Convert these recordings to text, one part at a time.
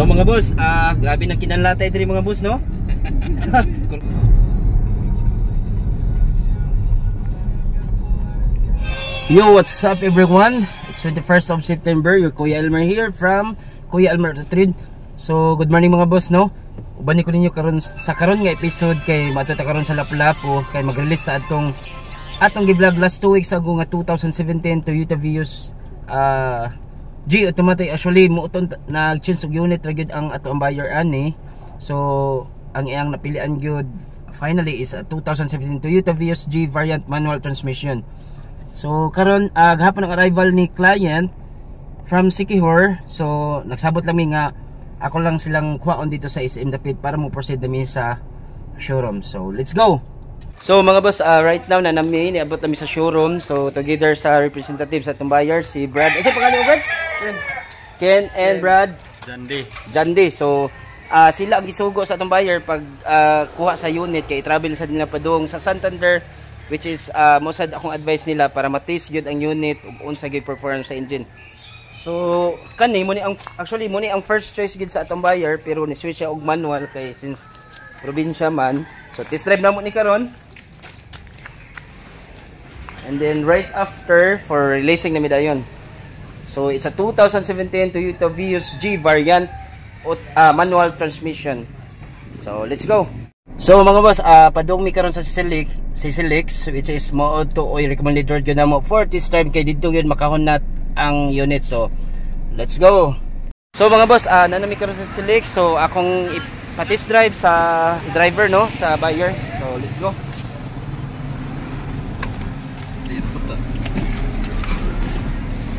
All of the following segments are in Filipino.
So mga boss, grabe nang kinanlatay diri mga boss, no? Yo, what's up everyone? It's 21st of September. Your Kuya Elmer here from Kuya Elmer Trade. So, good morning mga boss, no? Ubani ko ninyo karon sa karon nga episode kay matuta karon sa Lapu-Lapu kay mag-release sa atong gi-vlog last 2 weeks ago nga 2017 Toyota Vios G automatic. Actually mo uton nag-change og unit ra gyud ang ato ang buyer ani. So, ang iyang napilian gyud finally is a 2017 Toyota Vios G variant manual transmission. So karon gahapon ang arrival ni client from Siquijor. So nagsabot lang nga ako lang silang kuhaon dito sa SM Dapit para mo proceed nami sa showroom. So let's go. So mga boss, right now na nami niabot nami sa showroom. So together sa representative sa atong buyer si Brad. Ano pangalan mo, Brad? Ken and Brad Jandi. So sila ang gisugo sa atong buyer pag kuha sa unit kay travel sa nila padung sa Santander, which is mosad akong advice nila para ma-test gyud ang unit ug unsa gyud performance sa engine. So kani mo ni ang actually mo ni ang first choice gyud sa atong buyer, pero ni switch siya og manual kay since probinsya man. So test drive na mo ni karon. And then right after for releasing na midayon. So it's a 2017 Toyota Vios G variant manual transmission. So let's go. So mga boss, padung mi karon sa Sisilix, which is mo to oil recommended road gyud namo for this time kay didto gyud makahunat ang unit. So let's go. So mga boss, nanami karon sa Sisilix. So akong ipa-test drive sa driver, no, sa buyer. So let's go.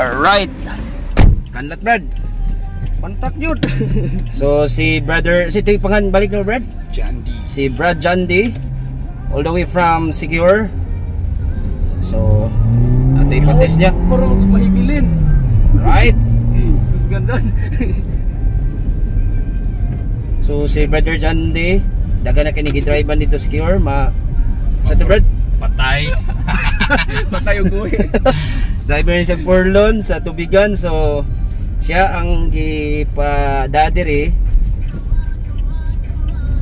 Alright. Kanlat Brad. Kontak yun. So si brother, si pangan balik no Brad? Jandi. Si Brad Jandi all the way from Siquijor. So ato ipa-test niya. Parang mahigilin. Right. Mas ganda. So si brother Jandi daga na kini gidrivean dito sa Siquijor sa to Brad? Patay. Patay yung buhay. Driver niya sa Porlon sa Tubigan. So siya ang gipadadiri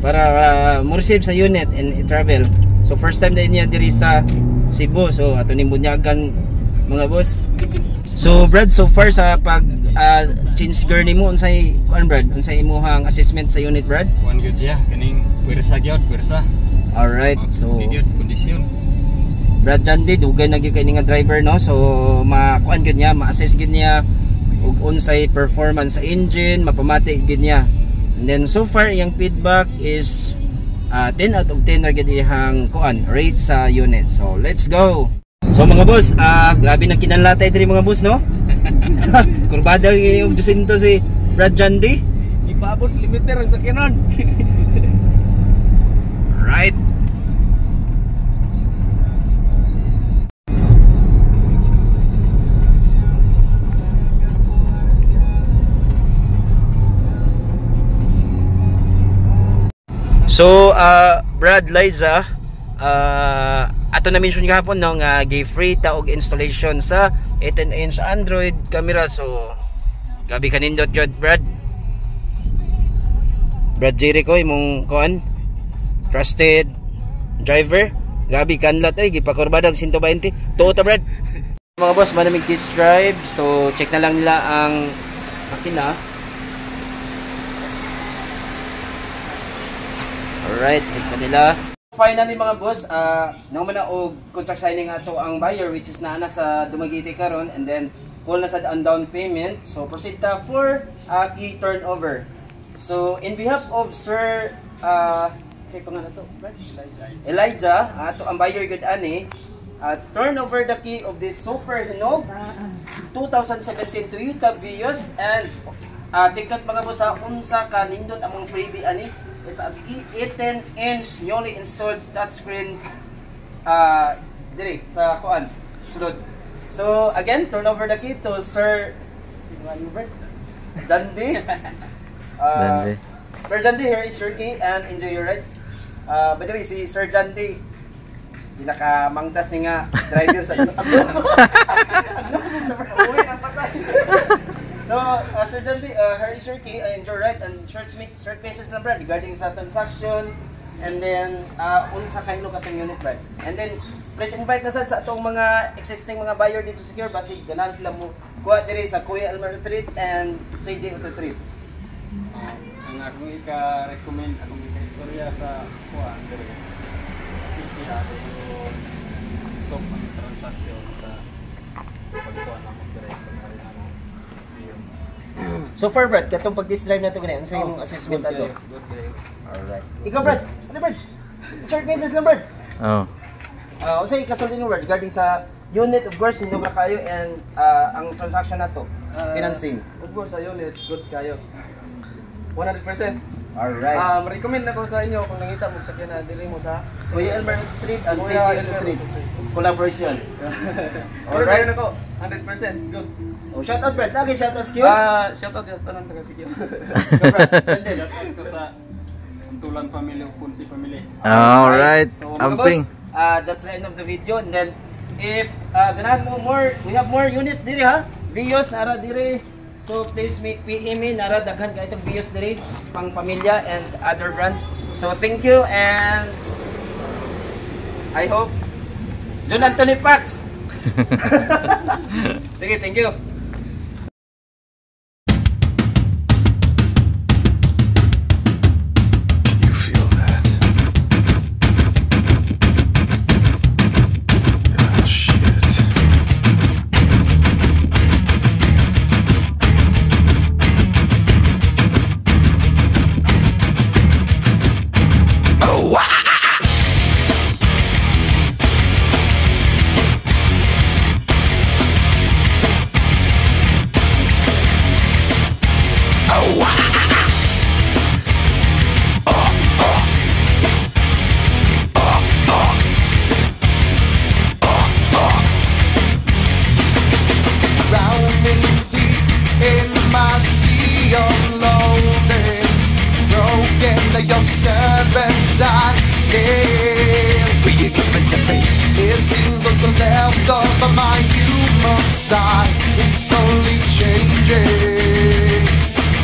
para mo-receive sa unit and travel. So first time na niya diri sa Cebu. So ato ni bunyagan mga boss. So Brad, so far sa pag change gear nimo unsay kuan Brad? Unsay imong assessment sa unit Brad? Kuan gyud siya kaning pwersa gyud, pwersa. All right. So gyud kondisyon. Brad Jandi dugay na gyud kay nga driver, no? So makuan gyud niya, ma-assess gyud niya ug unsay performance sa engine, mapamati gyud niya. And then so far iyang feedback is 10 out of 10 ra gyud iyang kuan rate sa unit. So let's go. So mga boss, grabe nang kinanlatay diri mga boss, no? Kurbada yung 200 si Brad Jandi. Ipabot limiter ang sakyanan. Right. So Brad Liza, ato na mention gahapon no nga gi-free ta og installation sa 18-inch Android camera. So gabi kanindot jud Brad Jericho imong kuan trusted driver. Gabi kanlat ay gipakurbadag 120 tuo ta Brad. Mga boss, manamig test drive. So check na lang nila ang makina. Alright, check na nila. Finally mga boss, naman na og contract signing ato ang buyer, which is naana sa Dumaguete karon, and then full na sa down payment. So proceed ta for key turnover. So in behalf of Sir say pangalan to, right? Elijah, ato ang buyer gud ani, turn over the key of this super hinog 2017 Toyota Vios, and tignan mga boss sa unsa ka nindot among freebie ani. It's a 18-inch newly installed touchscreen diri sa kuan sulod. So again, turn over the key to Sir Jandi. Sir Jandi, here is your key and enjoy your ride. By the way, si Sir Jandi pinakamangtas ni nga driver sa So, Sir John D, here is your key, and your right, and short message na Brad regarding sa transaction, and then, unsa kayo katong unit Brad. And then, please invite na sa atong mga existing mga buyer dito sa Secure, basi ganahan sila mo kuha diri sa Kuya Elmer Retreat and CJ Auto Treat. Ang akong ika-recommend, akong ika-istorya sa kuha, diri. Siya, yung soft ang transaction sa pagkuha na mo diri. So far Brad, katong pag-test drive nato ganyan, unsa yung assessment ato? Good day. Alright. Ikaw Brad, ano Brad? Short message lang Brad. Oh. Unsa ikasulti ni Brad regarding sa unit, of course, hindi ba kayo, and ang transaction nato, financing. Of course, sa unit, goods kayo. 100%. Alright. Recommend na ko sa inyo kung nangita mo sakyan na dili mo sa Kuya Elmer Street and Kuya CJ Elmer Street collaboration. Alright Alright. na ko, 100% good. Oh, shout out Brad, lagi shout out skill. Shout out sa tanan taga Sikil. Brad, Shout out ko sa Untulan family o Punsi family. Alright. So, mga Amping. boss, that's the end of the video. And then, if ganahan mo more, we have more units diri ha. Videos nara diri. So please PM me nara daghan ka itong videos diri pang pamilya and other brand. So thank you, and I hope John Anthony Pax. Sige, thank you. You feel that? Ah, shit. Oh, wow. Drowning deep in my sea of loneliness, broken yourself and dying. Will you give it to me? It seems what's left of my human side is slowly changing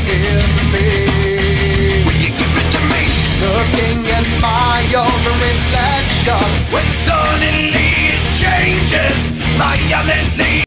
in me. Will you give it to me? Looking at my own reflection, when suddenly it changes violently.